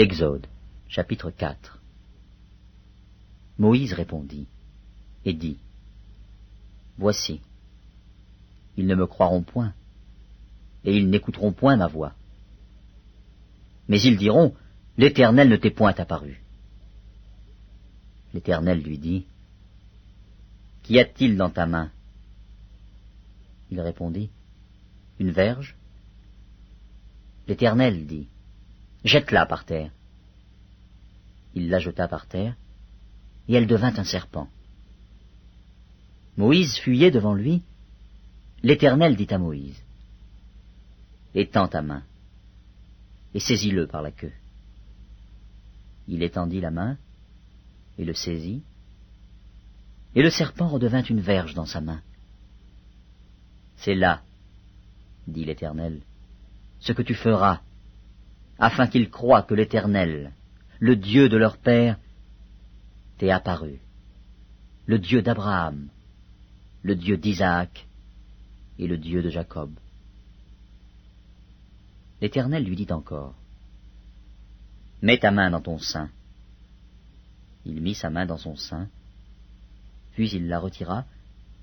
L'Exode, chapitre 4. Moïse répondit et dit, Voici, ils ne me croiront point, et ils n'écouteront point ma voix. Mais ils diront, l'Éternel ne t'est point apparu. L'Éternel lui dit, Qu'y a-t-il dans ta main? Il répondit, Une verge. L'Éternel dit, Jette-la par terre. Il la jeta par terre, et elle devint un serpent. Moïse fuyait devant lui. L'Éternel dit à Moïse, Étends ta main, et saisis-le par la queue. Il étendit la main, et le saisit, et le serpent redevint une verge dans sa main. C'est là, dit l'Éternel, ce que tu feras, afin qu'ils croient que l'Éternel, le Dieu de leur père, t'est apparu, le Dieu d'Abraham, le Dieu d'Isaac et le Dieu de Jacob. L'Éternel lui dit encore, Mets ta main dans ton sein. Il mit sa main dans son sein, puis il la retira,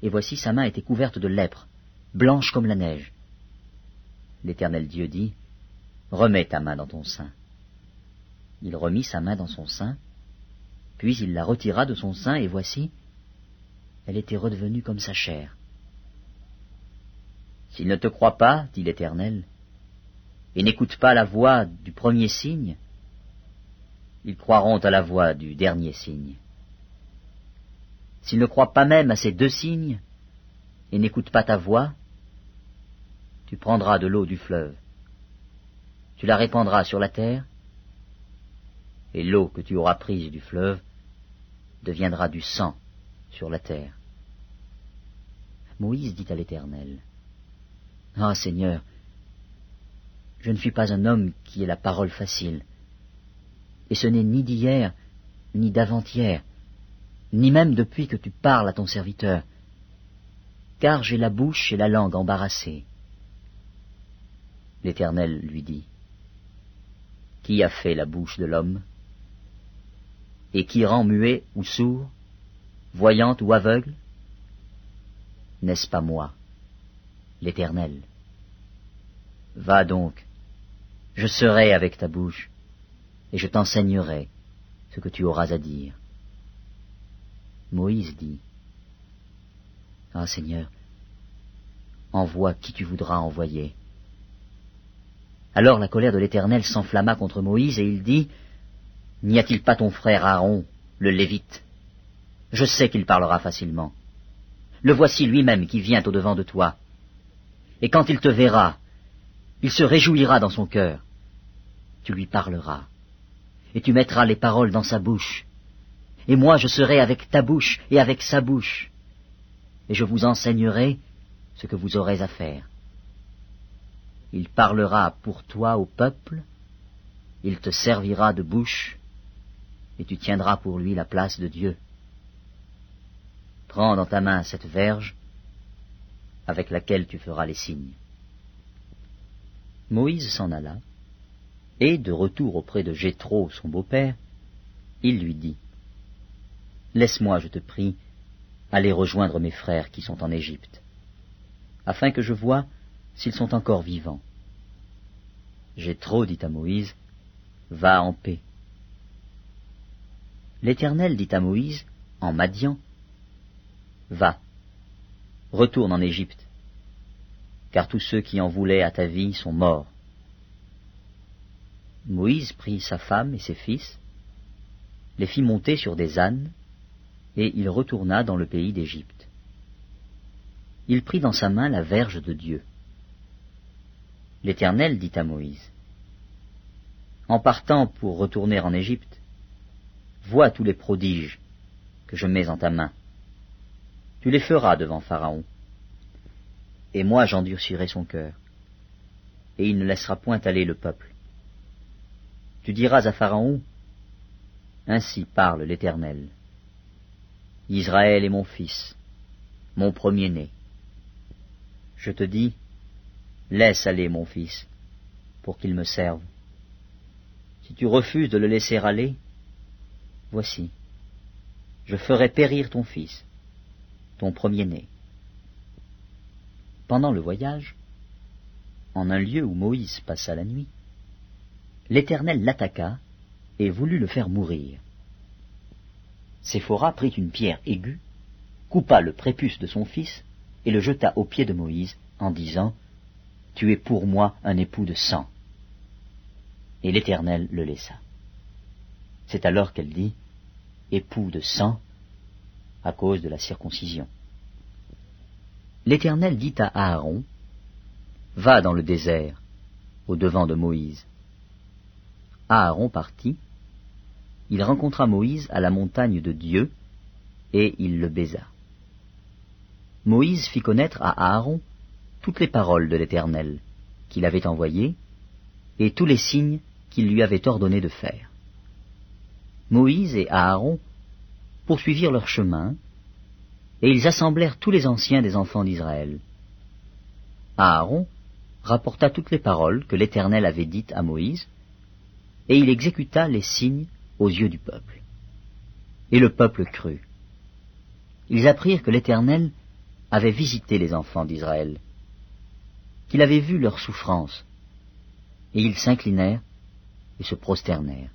et voici sa main était couverte de lèpre, blanche comme la neige. L'Éternel Dieu dit, Remets ta main dans ton sein. Il remit sa main dans son sein, puis il la retira de son sein, et voici, elle était redevenue comme sa chair. S'ils ne te croient pas, dit l'Éternel, et n'écoutent pas la voix du premier signe, ils croiront à la voix du dernier signe. S'ils ne croient pas même à ces deux signes, et n'écoutent pas ta voix, tu prendras de l'eau du fleuve, tu la répandras sur la terre, et l'eau que tu auras prise du fleuve deviendra du sang sur la terre. Moïse dit à l'Éternel, Ah Seigneur, je ne suis pas un homme qui ait la parole facile, et ce n'est ni d'hier, ni d'avant-hier, ni même depuis que tu parles à ton serviteur, car j'ai la bouche et la langue embarrassées. L'Éternel lui dit, Qui a fait la bouche de l'homme? Et qui rend muet ou sourd, voyant ou aveugle? N'est-ce pas moi, l'Éternel? Va donc, je serai avec ta bouche, et je t'enseignerai ce que tu auras à dire. Moïse dit, Ah Seigneur, envoie qui tu voudras envoyer. Alors la colère de l'Éternel s'enflamma contre Moïse, et il dit, N'y a-t-il pas ton frère Aaron, le Lévite? Je sais qu'il parlera facilement. Le voici lui-même qui vient au-devant de toi. Et quand il te verra, il se réjouira dans son cœur. Tu lui parleras, et tu mettras les paroles dans sa bouche. Et moi je serai avec ta bouche et avec sa bouche, et je vous enseignerai ce que vous aurez à faire. Il parlera pour toi au peuple, il te servira de bouche, et tu tiendras pour lui la place de Dieu. Prends dans ta main cette verge, avec laquelle tu feras les signes. Moïse s'en alla, et, de retour auprès de Jéthro, son beau-père, il lui dit, Laisse-moi, je te prie, aller rejoindre mes frères qui sont en Égypte, afin que je voie s'ils sont encore vivants. Jéthro dit à Moïse, Va en paix. L'Éternel dit à Moïse, en Madian, Va, retourne en Égypte, car tous ceux qui en voulaient à ta vie sont morts. Moïse prit sa femme et ses fils, les fit monter sur des ânes, et il retourna dans le pays d'Égypte. Il prit dans sa main la verge de Dieu. L'Éternel dit à Moïse, En partant pour retourner en Égypte, vois tous les prodiges que je mets en ta main. Tu les feras devant Pharaon, et moi j'endurcirai son cœur, et il ne laissera point aller le peuple. Tu diras à Pharaon, Ainsi parle l'Éternel. Israël est mon fils, mon premier-né. Je te dis, laisse aller mon fils, pour qu'il me serve. Si tu refuses de le laisser aller, voici, je ferai périr ton fils, ton premier-né. Pendant le voyage, en un lieu où Moïse passa la nuit, l'Éternel l'attaqua et voulut le faire mourir. Séphora prit une pierre aiguë, coupa le prépuce de son fils et le jeta aux pieds de Moïse en disant « Tu es pour moi un époux de sang. » Et l'Éternel le laissa. C'est alors qu'elle dit « époux de sang » à cause de la circoncision. L'Éternel dit à Aaron « Va dans le désert, au devant de Moïse. » Aaron partit, il rencontra Moïse à la montagne de Dieu, et il le baisa. Moïse fit connaître à Aaron toutes les paroles de l'Éternel qu'il avait envoyées, et tous les signes qu'il lui avait ordonné de faire. Moïse et Aaron poursuivirent leur chemin, et ils assemblèrent tous les anciens des enfants d'Israël. Aaron rapporta toutes les paroles que l'Éternel avait dites à Moïse, et il exécuta les signes aux yeux du peuple. Et le peuple crut. Ils apprirent que l'Éternel avait visité les enfants d'Israël, qu'il avait vu leurs souffrances, et ils s'inclinèrent et se prosternèrent.